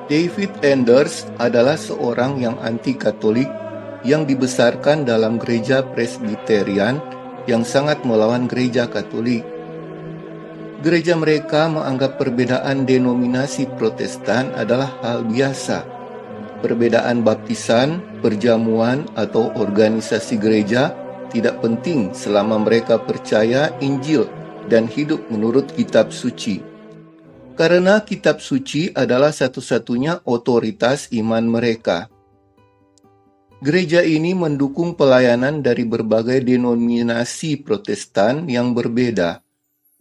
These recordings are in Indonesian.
David Enders adalah seorang yang anti-Katolik yang dibesarkan dalam gereja Presbyterian yang sangat melawan gereja Katolik. Gereja mereka menganggap perbedaan denominasi Protestan adalah hal biasa. Perbedaan baptisan, perjamuan, atau organisasi gereja tidak penting selama mereka percaya Injil dan hidup menurut kitab suci. Karena kitab suci adalah satu-satunya otoritas iman mereka. Gereja ini mendukung pelayanan dari berbagai denominasi Protestan yang berbeda,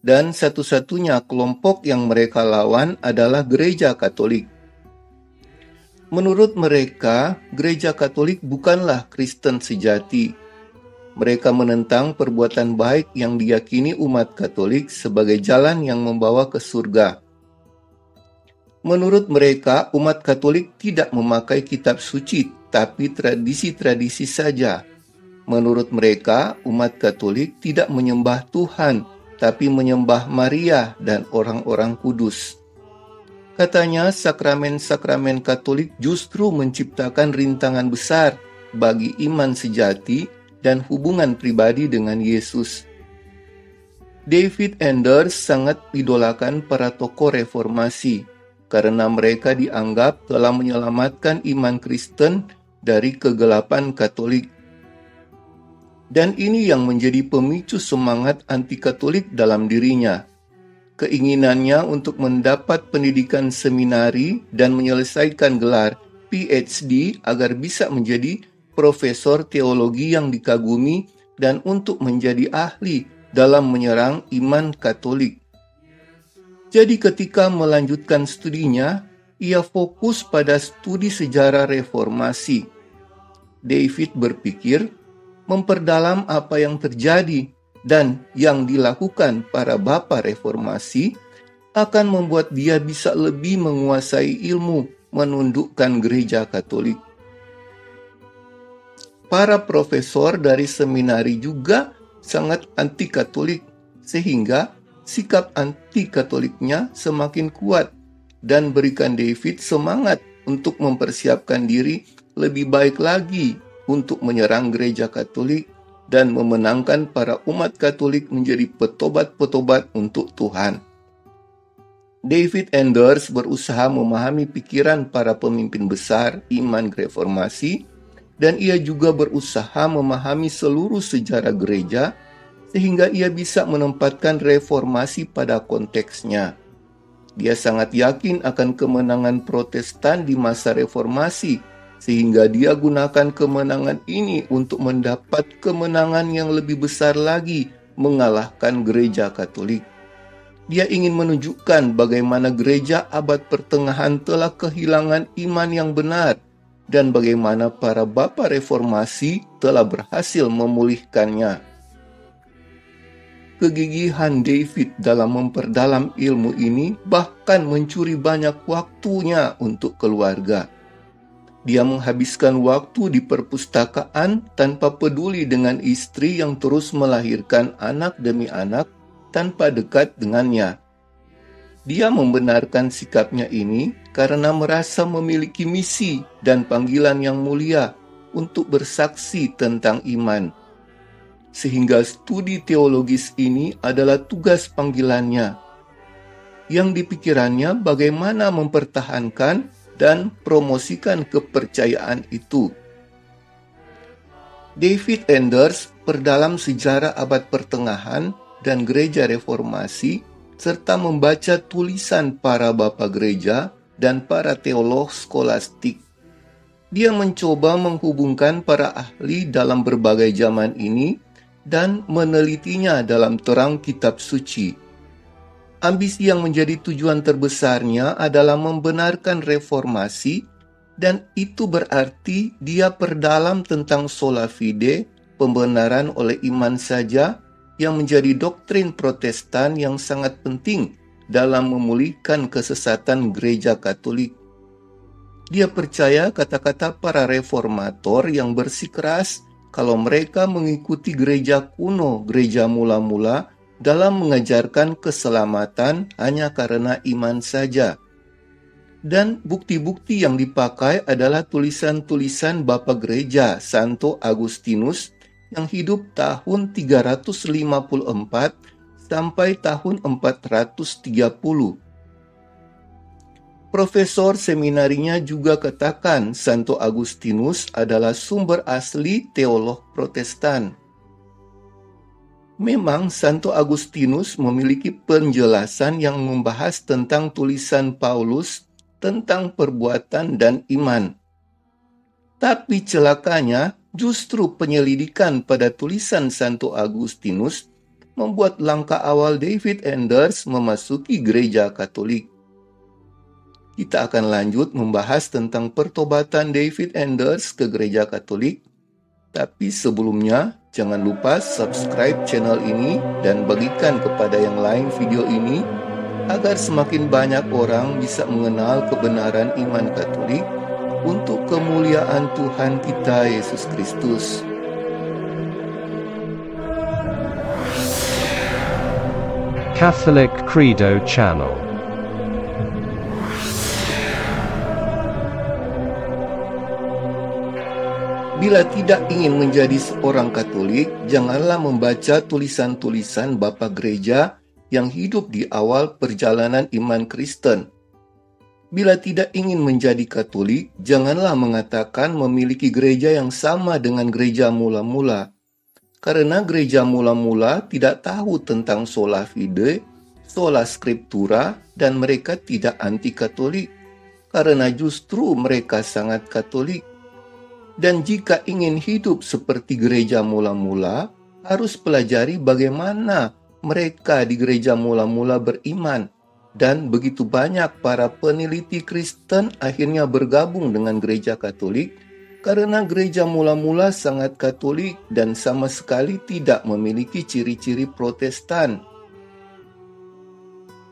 dan satu-satunya kelompok yang mereka lawan adalah gereja Katolik. Menurut mereka, gereja Katolik bukanlah Kristen sejati. Mereka menentang perbuatan baik yang diyakini umat Katolik sebagai jalan yang membawa ke surga. Menurut mereka, umat Katolik tidak memakai kitab suci, tapi tradisi-tradisi saja. Menurut mereka, umat Katolik tidak menyembah Tuhan, tapi menyembah Maria dan orang-orang kudus. Katanya, sakramen-sakramen Katolik justru menciptakan rintangan besar bagi iman sejati dan hubungan pribadi dengan Yesus. David Enders sangat idolakan para tokoh reformasi, karena mereka dianggap telah menyelamatkan iman Kristen dari kegelapan Katolik. Dan ini yang menjadi pemicu semangat anti-Katolik dalam dirinya. Keinginannya untuk mendapat pendidikan seminari dan menyelesaikan gelar PhD agar bisa menjadi profesor teologi yang dikagumi dan untuk menjadi ahli dalam menyerang iman Katolik. Jadi ketika melanjutkan studinya, ia fokus pada studi sejarah reformasi. David berpikir memperdalam apa yang terjadi dan yang dilakukan para bapa reformasi akan membuat dia bisa lebih menguasai ilmu menundukkan gereja Katolik. Para profesor dari seminari juga sangat anti-Katolik, sehingga sikap anti-Katoliknya semakin kuat dan berikan David semangat untuk mempersiapkan diri lebih baik lagi untuk menyerang gereja Katolik dan memenangkan para umat Katolik menjadi petobat-petobat untuk Tuhan. David Enders berusaha memahami pikiran para pemimpin besar iman reformasi, dan ia juga berusaha memahami seluruh sejarah gereja sehingga ia bisa menempatkan reformasi pada konteksnya. Dia sangat yakin akan kemenangan Protestan di masa reformasi, sehingga dia gunakan kemenangan ini untuk mendapat kemenangan yang lebih besar lagi, mengalahkan gereja Katolik. Dia ingin menunjukkan bagaimana gereja abad pertengahan telah kehilangan iman yang benar, dan bagaimana para bapa reformasi telah berhasil memulihkannya. Kegigihan David dalam memperdalam ilmu ini bahkan mencuri banyak waktunya untuk keluarga. Dia menghabiskan waktu di perpustakaan tanpa peduli dengan istri yang terus melahirkan anak demi anak tanpa dekat dengannya. Dia membenarkan sikapnya ini karena merasa memiliki misi dan panggilan yang mulia untuk bersaksi tentang iman. Sehingga studi teologis ini adalah tugas panggilannya. Yang dipikirannya bagaimana mempertahankan dan promosikan kepercayaan itu. David Enders perdalam sejarah abad pertengahan dan gereja reformasi, serta membaca tulisan para bapa gereja dan para teolog skolastik. Dia mencoba menghubungkan para ahli dalam berbagai zaman ini dan menelitinya dalam terang kitab suci. Ambisi yang menjadi tujuan terbesarnya adalah membenarkan reformasi, dan itu berarti dia perdalam tentang sola fide, pembenaran oleh iman saja, yang menjadi doktrin Protestan yang sangat penting dalam memulihkan kesesatan gereja Katolik. Dia percaya kata-kata para reformator yang bersikeras kalau mereka mengikuti gereja kuno, gereja mula-mula, dalam mengajarkan keselamatan hanya karena iman saja. Dan bukti-bukti yang dipakai adalah tulisan-tulisan Bapa Gereja Santo Agustinus yang hidup tahun 354 sampai tahun 430. Profesor seminarinya juga katakan Santo Agustinus adalah sumber asli teolog Protestan. Memang Santo Agustinus memiliki penjelasan yang membahas tentang tulisan Paulus tentang perbuatan dan iman. Tapi celakanya, justru penyelidikan pada tulisan Santo Agustinus membuat langkah awal David Enders memasuki gereja Katolik. Kita akan lanjut membahas tentang pertobatan David Enders ke gereja Katolik. Tapi sebelumnya, jangan lupa subscribe channel ini dan bagikan kepada yang lain video ini agar semakin banyak orang bisa mengenal kebenaran iman Katolik untuk kemuliaan Tuhan kita Yesus Kristus. Catholic Credo Channel. Bila tidak ingin menjadi seorang Katolik, janganlah membaca tulisan-tulisan Bapa Gereja yang hidup di awal perjalanan iman Kristen. Bila tidak ingin menjadi Katolik, janganlah mengatakan memiliki gereja yang sama dengan gereja mula-mula. Karena gereja mula-mula tidak tahu tentang sola fide, sola scriptura, dan mereka tidak anti-Katolik. Karena justru mereka sangat Katolik. Dan jika ingin hidup seperti gereja mula-mula, harus pelajari bagaimana mereka di gereja mula-mula beriman. Dan begitu banyak para peneliti Kristen akhirnya bergabung dengan gereja Katolik karena gereja mula-mula sangat Katolik dan sama sekali tidak memiliki ciri-ciri Protestan.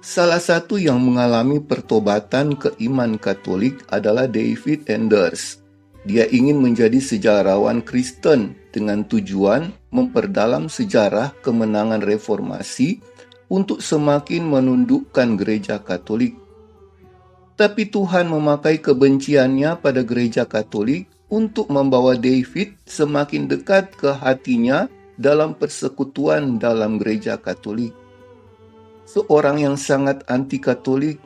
Salah satu yang mengalami pertobatan ke iman Katolik adalah David Enders. Dia ingin menjadi sejarawan Kristen dengan tujuan memperdalam sejarah kemenangan reformasi untuk semakin menundukkan gereja Katolik. Tapi Tuhan memakai kebenciannya pada gereja Katolik untuk membawa David semakin dekat ke hatinya dalam persekutuan dalam gereja Katolik. Seorang yang sangat anti-Katolik,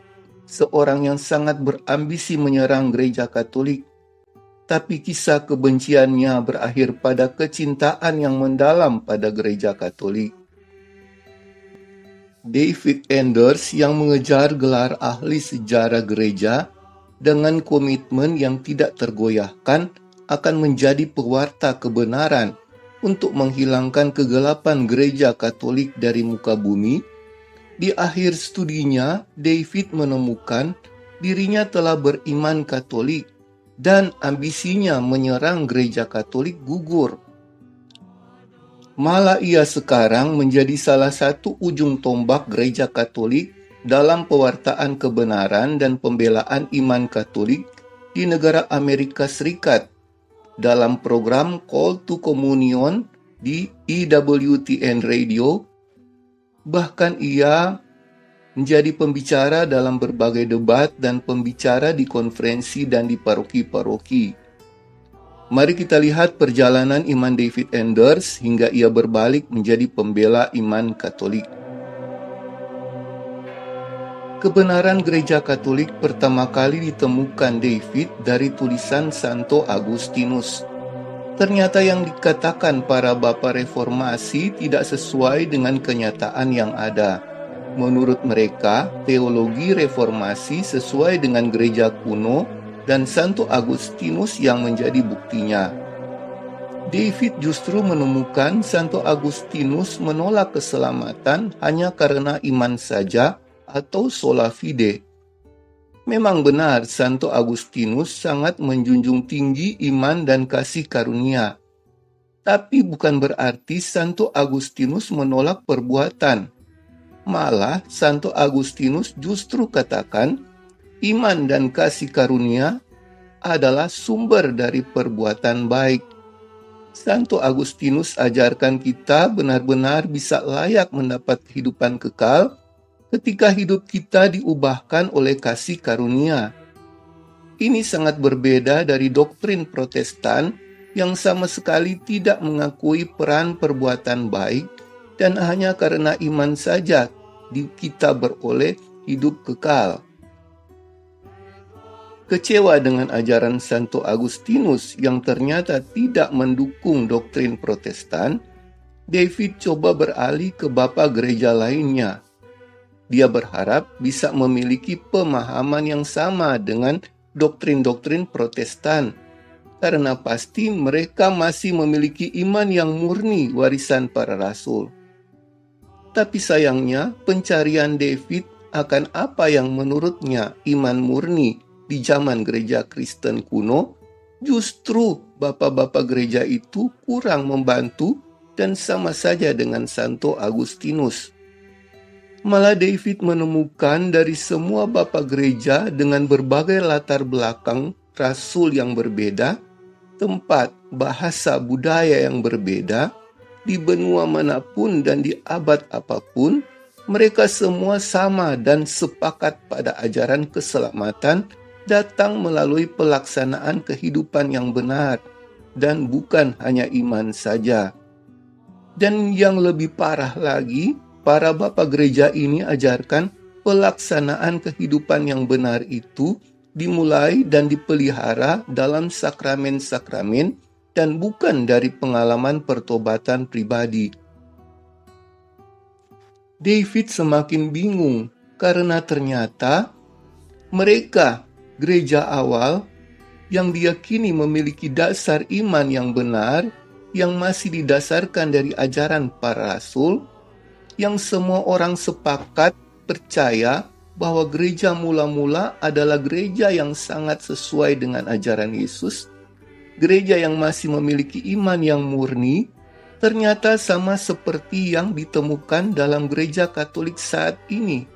seorang yang sangat berambisi menyerang gereja Katolik, tapi kisah kebenciannya berakhir pada kecintaan yang mendalam pada gereja Katolik. David Enders yang mengejar gelar ahli sejarah gereja dengan komitmen yang tidak tergoyahkan akan menjadi pewarta kebenaran untuk menghilangkan kegelapan gereja Katolik dari muka bumi. Di akhir studinya, David menemukan dirinya telah beriman Katolik dan ambisinya menyerang gereja Katolik gugur. Malah ia sekarang menjadi salah satu ujung tombak gereja Katolik dalam pewartaan kebenaran dan pembelaan iman Katolik di negara Amerika Serikat dalam program Call to Communion di EWTN Radio. Bahkan ia menjadi pembicara dalam berbagai debat dan pembicara di konferensi dan di paroki-paroki. Mari kita lihat perjalanan iman David Enders hingga ia berbalik menjadi pembela iman Katolik. Kebenaran gereja Katolik pertama kali ditemukan David dari tulisan Santo Agustinus. Ternyata yang dikatakan para bapa reformasi tidak sesuai dengan kenyataan yang ada. Menurut mereka, teologi reformasi sesuai dengan gereja kuno dan Santo Agustinus yang menjadi buktinya. David justru menemukan Santo Agustinus menolak keselamatan hanya karena iman saja atau sola fide. Memang benar Santo Agustinus sangat menjunjung tinggi iman dan kasih karunia. Tapi bukan berarti Santo Agustinus menolak perbuatan. Malah Santo Agustinus justru katakan iman dan kasih karunia adalah sumber dari perbuatan baik. Santo Agustinus ajarkan kita benar-benar bisa layak mendapat kehidupan kekal ketika hidup kita diubahkan oleh kasih karunia. Ini sangat berbeda dari doktrin Protestan yang sama sekali tidak mengakui peran perbuatan baik dan hanya karena iman saja kita beroleh hidup kekal. Kecewa dengan ajaran Santo Agustinus yang ternyata tidak mendukung doktrin Protestan, David coba beralih ke bapa gereja lainnya. Dia berharap bisa memiliki pemahaman yang sama dengan doktrin-doktrin Protestan, karena pasti mereka masih memiliki iman yang murni warisan para rasul. Tapi sayangnya, pencarian David akan apa yang menurutnya iman murni di zaman gereja Kristen kuno, justru bapak-bapak gereja itu kurang membantu dan sama saja dengan Santo Agustinus. Malah David menemukan dari semua bapak gereja dengan berbagai latar belakang rasul yang berbeda, tempat, bahasa, budaya yang berbeda, di benua manapun dan di abad apapun, mereka semua sama dan sepakat pada ajaran keselamatan datang melalui pelaksanaan kehidupan yang benar, dan bukan hanya iman saja. Dan yang lebih parah lagi, para bapak gereja ini ajarkan pelaksanaan kehidupan yang benar itu dimulai dan dipelihara dalam sakramen-sakramen dan bukan dari pengalaman pertobatan pribadi. David semakin bingung karena ternyata mereka, gereja awal, yang diyakini memiliki dasar iman yang benar, yang masih didasarkan dari ajaran para rasul, yang semua orang sepakat percaya bahwa gereja mula-mula adalah gereja yang sangat sesuai dengan ajaran Yesus, gereja yang masih memiliki iman yang murni, ternyata sama seperti yang ditemukan dalam gereja Katolik saat ini.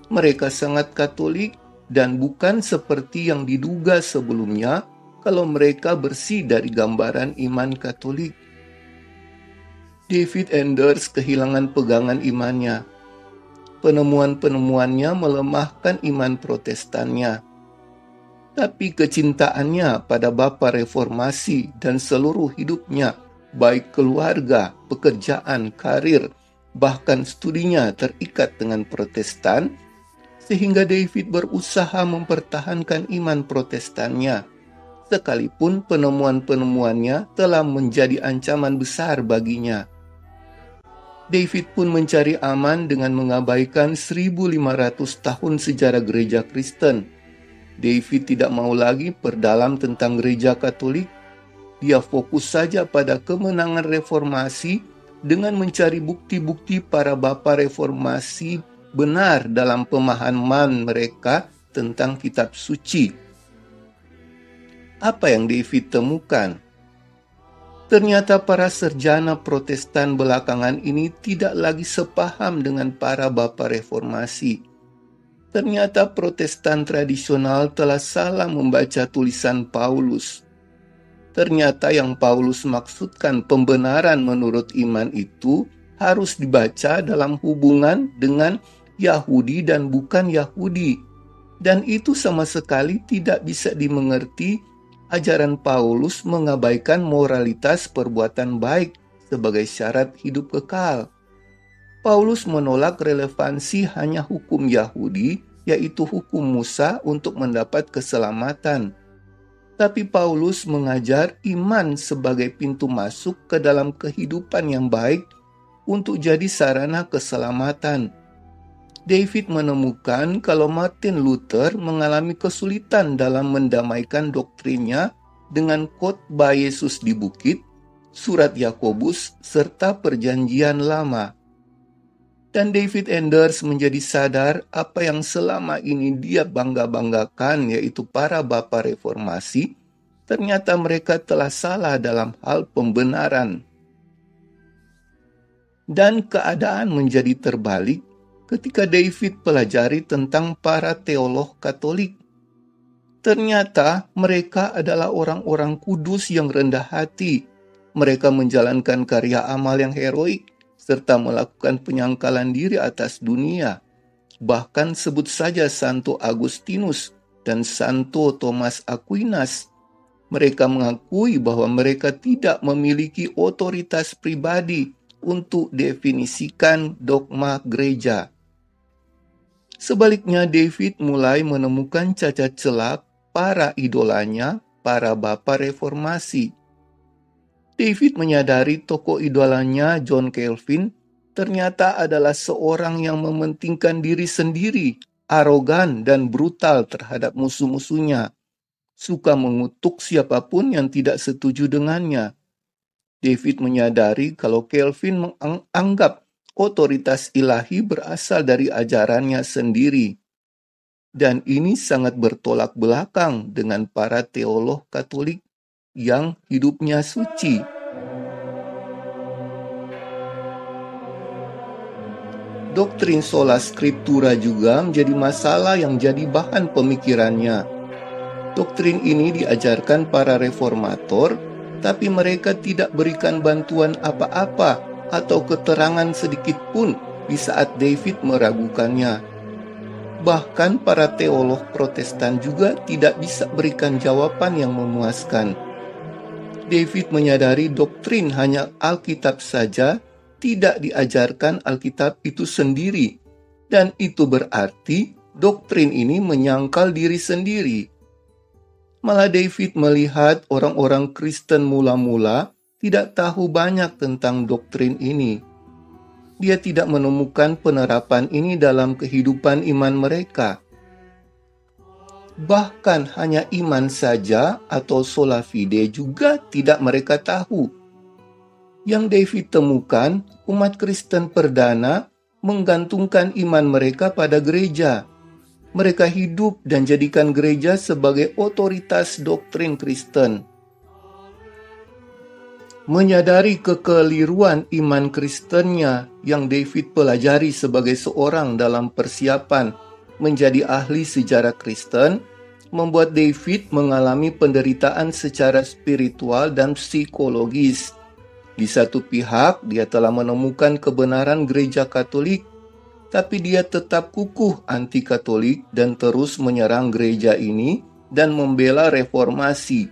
Mereka sangat Katolik dan bukan seperti yang diduga sebelumnya kalau mereka bersih dari gambaran iman Katolik. David Enders kehilangan pegangan imannya. Penemuan-penemuannya melemahkan iman Protestannya. Tapi kecintaannya pada Bapa Reformasi dan seluruh hidupnya, baik keluarga, pekerjaan, karir, bahkan studinya terikat dengan Protestan, sehingga David berusaha mempertahankan iman Protestannya, sekalipun penemuan-penemuannya telah menjadi ancaman besar baginya. David pun mencari aman dengan mengabaikan 1500 tahun sejarah gereja Kristen. David tidak mau lagi perdalam tentang gereja Katolik. Dia fokus saja pada kemenangan reformasi dengan mencari bukti-bukti para bapa reformasi benar dalam pemahaman mereka tentang kitab suci. Apa yang David temukan? Ternyata para sarjana Protestan belakangan ini tidak lagi sepaham dengan para bapa reformasi. Ternyata Protestan tradisional telah salah membaca tulisan Paulus. Ternyata yang Paulus maksudkan pembenaran menurut iman itu harus dibaca dalam hubungan dengan Yahudi dan bukan Yahudi. Dan itu sama sekali tidak bisa dimengerti. Ajaran Paulus mengabaikan moralitas perbuatan baik sebagai syarat hidup kekal. Paulus menolak relevansi hanya hukum Yahudi, yaitu hukum Musa untuk mendapat keselamatan. Tapi Paulus mengajar iman sebagai pintu masuk ke dalam kehidupan yang baik untuk jadi sarana keselamatan. David menemukan kalau Martin Luther mengalami kesulitan dalam mendamaikan doktrinnya dengan khotbah Yesus di bukit, surat Yakobus, serta perjanjian lama. Dan David Enders menjadi sadar apa yang selama ini dia bangga-banggakan, yaitu para bapa reformasi, ternyata mereka telah salah dalam hal pembenaran. Dan keadaan menjadi terbalik ketika David pelajari tentang para teolog Katolik. Ternyata mereka adalah orang-orang kudus yang rendah hati, Mereka menjalankan karya amal yang heroik serta melakukan penyangkalan diri atas dunia. Bahkan sebut saja Santo Agustinus dan Santo Thomas Aquinas. Mereka mengakui bahwa mereka tidak memiliki otoritas pribadi untuk definisikan dogma gereja. Sebaliknya, David mulai menemukan cacat celah para idolanya, para bapa reformasi. David menyadari tokoh idolanya John Calvin ternyata adalah seorang yang mementingkan diri sendiri, arogan dan brutal terhadap musuh-musuhnya, suka mengutuk siapapun yang tidak setuju dengannya. David menyadari kalau Calvin menganggap otoritas ilahi berasal dari ajarannya sendiri. Dan ini sangat bertolak belakang dengan para teolog Katolik yang hidupnya suci. Doktrin sola scriptura juga menjadi masalah yang jadi bahan pemikirannya. Doktrin ini diajarkan para reformator, tapi mereka tidak berikan bantuan apa-apa atau keterangan sedikit pun di saat David meragukannya. Bahkan para teolog Protestan juga tidak bisa berikan jawaban yang memuaskan. David menyadari doktrin hanya Alkitab saja tidak diajarkan Alkitab itu sendiri, dan itu berarti doktrin ini menyangkal diri sendiri. Malah David melihat orang-orang Kristen mula-mula tidak tahu banyak tentang doktrin ini. Dia tidak menemukan penerapan ini dalam kehidupan iman mereka. Bahkan hanya iman saja atau sola fide juga tidak mereka tahu. Yang David temukan, umat Kristen perdana menggantungkan iman mereka pada gereja. Mereka hidup dan jadikan gereja sebagai otoritas doktrin Kristen. Menyadari kekeliruan iman Kristennya yang David pelajari sebagai seorang dalam persiapan menjadi ahli sejarah Kristen, membuat David mengalami penderitaan secara spiritual dan psikologis. Di satu pihak, dia telah menemukan kebenaran gereja Katolik, tapi dia tetap kukuh anti-Katolik dan terus menyerang gereja ini dan membela reformasi.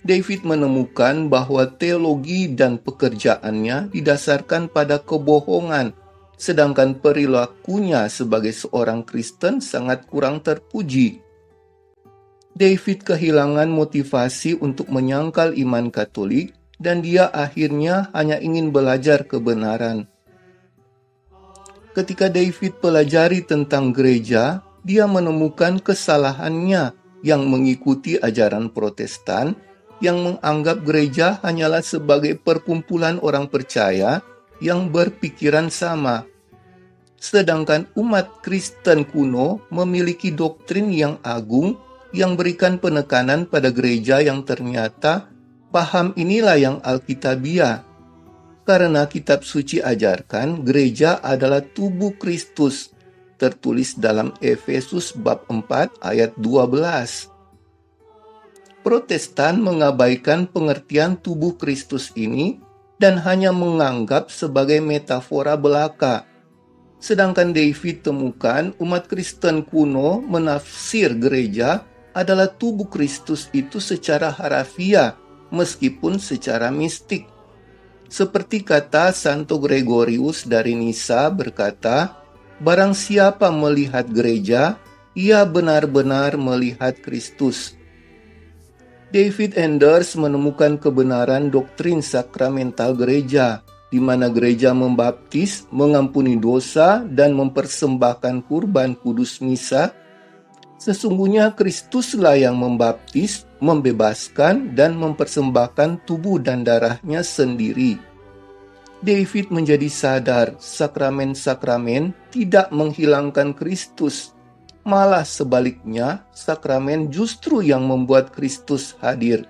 David menemukan bahwa teologi dan pekerjaannya didasarkan pada kebohongan, sedangkan perilakunya sebagai seorang Kristen sangat kurang terpuji. David kehilangan motivasi untuk menyangkal iman Katolik, dan dia akhirnya hanya ingin belajar kebenaran. Ketika David pelajari tentang gereja, dia menemukan kesalahannya yang mengikuti ajaran Protestan, yang menganggap gereja hanyalah sebagai perkumpulan orang percaya yang berpikiran sama. Sedangkan umat Kristen kuno memiliki doktrin yang agung yang berikan penekanan pada gereja yang ternyata paham inilah yang Alkitabiah. Karena kitab suci ajarkan gereja adalah tubuh Kristus, tertulis dalam Efesus bab 4 ayat 12. Protestan mengabaikan pengertian tubuh Kristus ini dan hanya menganggap sebagai metafora belaka. Sedangkan David temukan umat Kristen kuno menafsir gereja adalah tubuh Kristus itu secara harafiah, meskipun secara mistik. Seperti kata Santo Gregorius dari Nisa berkata, "Barang siapa melihat gereja, ia benar-benar melihat Kristus." David Enders menemukan kebenaran doktrin sakramental gereja, di mana gereja membaptis, mengampuni dosa, dan mempersembahkan kurban kudus misa. Sesungguhnya Kristuslah yang membaptis, membebaskan, dan mempersembahkan tubuh dan darahnya sendiri. David menjadi sadar sakramen-sakramen tidak menghilangkan Kristus. Malah sebaliknya, sakramen justru yang membuat Kristus hadir.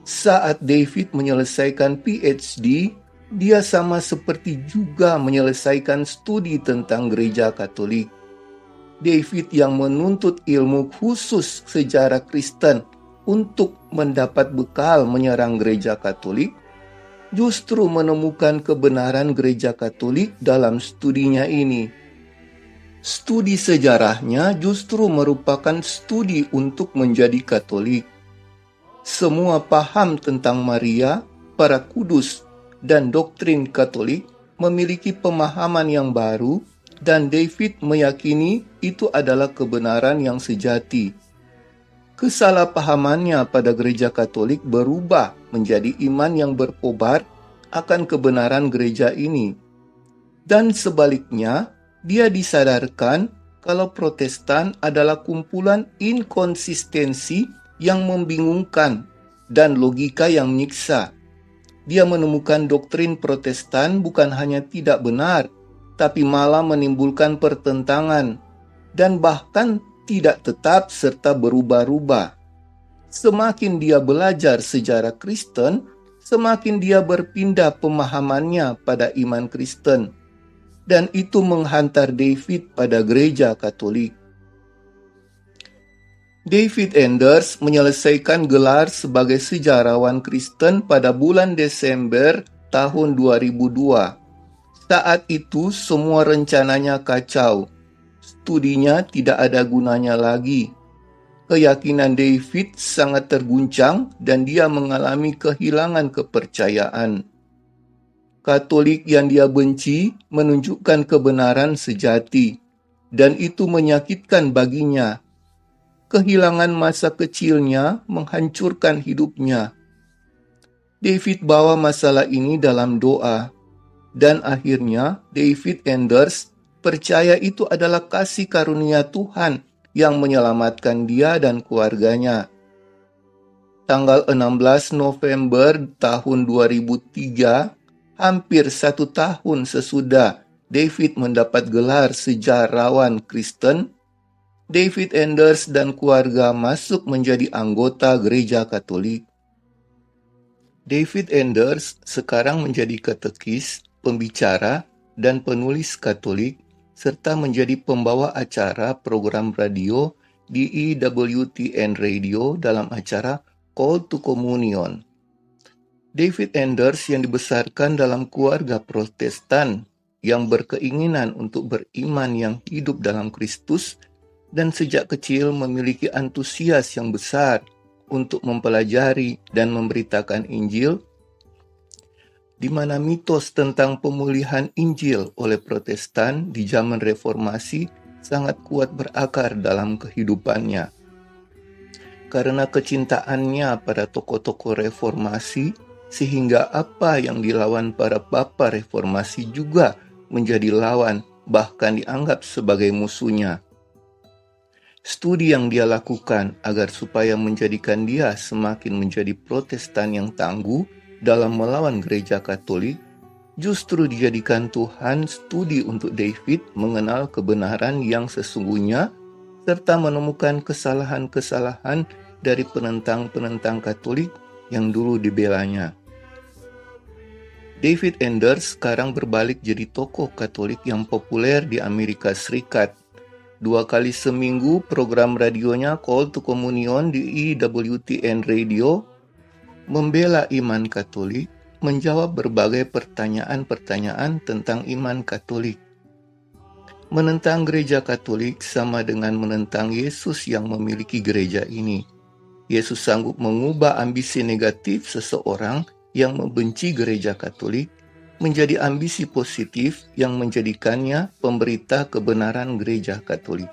Saat David menyelesaikan PhD, dia sama seperti juga menyelesaikan studi tentang gereja Katolik. David yang menuntut ilmu khusus sejarah Kristen untuk mendapat bekal menyerang gereja Katolik, justru menemukan kebenaran gereja Katolik dalam studinya ini. Studi sejarahnya justru merupakan studi untuk menjadi Katolik. Semua paham tentang Maria, para kudus, dan doktrin Katolik memiliki pemahaman yang baru, dan David meyakini itu adalah kebenaran yang sejati. Kesalahpahamannya pada gereja Katolik berubah menjadi iman yang berkobar akan kebenaran gereja ini. Dan sebaliknya, dia disadarkan kalau Protestan adalah kumpulan inkonsistensi yang membingungkan dan logika yang menyiksa. Dia menemukan doktrin Protestan bukan hanya tidak benar, tapi malah menimbulkan pertentangan dan bahkan tidak tetap serta berubah-ubah. Semakin dia belajar sejarah Kristen, semakin dia berpindah pemahamannya pada iman Kristen. Dan itu menghantar David pada gereja Katolik. David Enders menyelesaikan gelar sebagai sejarawan Kristen pada bulan Desember tahun 2002. Saat itu semua rencananya kacau. Studinya tidak ada gunanya lagi. Keyakinan David sangat terguncang dan dia mengalami kehilangan kepercayaan. Katolik yang dia benci menunjukkan kebenaran sejati, dan itu menyakitkan baginya. Kehilangan masa kecilnya menghancurkan hidupnya. David bawa masalah ini dalam doa, dan akhirnya David Enders percaya itu adalah kasih karunia Tuhan yang menyelamatkan dia dan keluarganya. Tanggal 16 November tahun 2003, hampir 1 tahun sesudah David mendapat gelar sejarawan Kristen, David Enders dan keluarga masuk menjadi anggota gereja Katolik. David Enders sekarang menjadi katekis, pembicara, dan penulis Katolik, serta menjadi pembawa acara program radio di EWTN Radio dalam acara Call to Communion. David Enders yang dibesarkan dalam keluarga Protestan yang berkeinginan untuk beriman yang hidup dalam Kristus dan sejak kecil memiliki antusias yang besar untuk mempelajari dan memberitakan Injil, di mana mitos tentang pemulihan Injil oleh Protestan di zaman Reformasi sangat kuat berakar dalam kehidupannya. Karena kecintaannya pada tokoh-tokoh Reformasi, sehingga apa yang dilawan para Papa Reformasi juga menjadi lawan, bahkan dianggap sebagai musuhnya. Studi yang dia lakukan agar supaya menjadikan dia semakin menjadi Protestan yang tangguh dalam melawan gereja Katolik, justru dijadikan Tuhan studi untuk David mengenal kebenaran yang sesungguhnya serta menemukan kesalahan-kesalahan dari penentang-penentang Katolik yang dulu dibelanya. David Enders sekarang berbalik jadi tokoh Katolik yang populer di Amerika Serikat. 2 kali seminggu program radionya Call to Communion di EWTN Radio membela iman Katolik, menjawab berbagai pertanyaan-pertanyaan tentang iman Katolik. Menentang gereja Katolik sama dengan menentang Yesus yang memiliki gereja ini. Yesus sanggup mengubah ambisi negatif seseorang yang membenci gereja Katolik menjadi ambisi positif yang menjadikannya pemberita kebenaran gereja Katolik.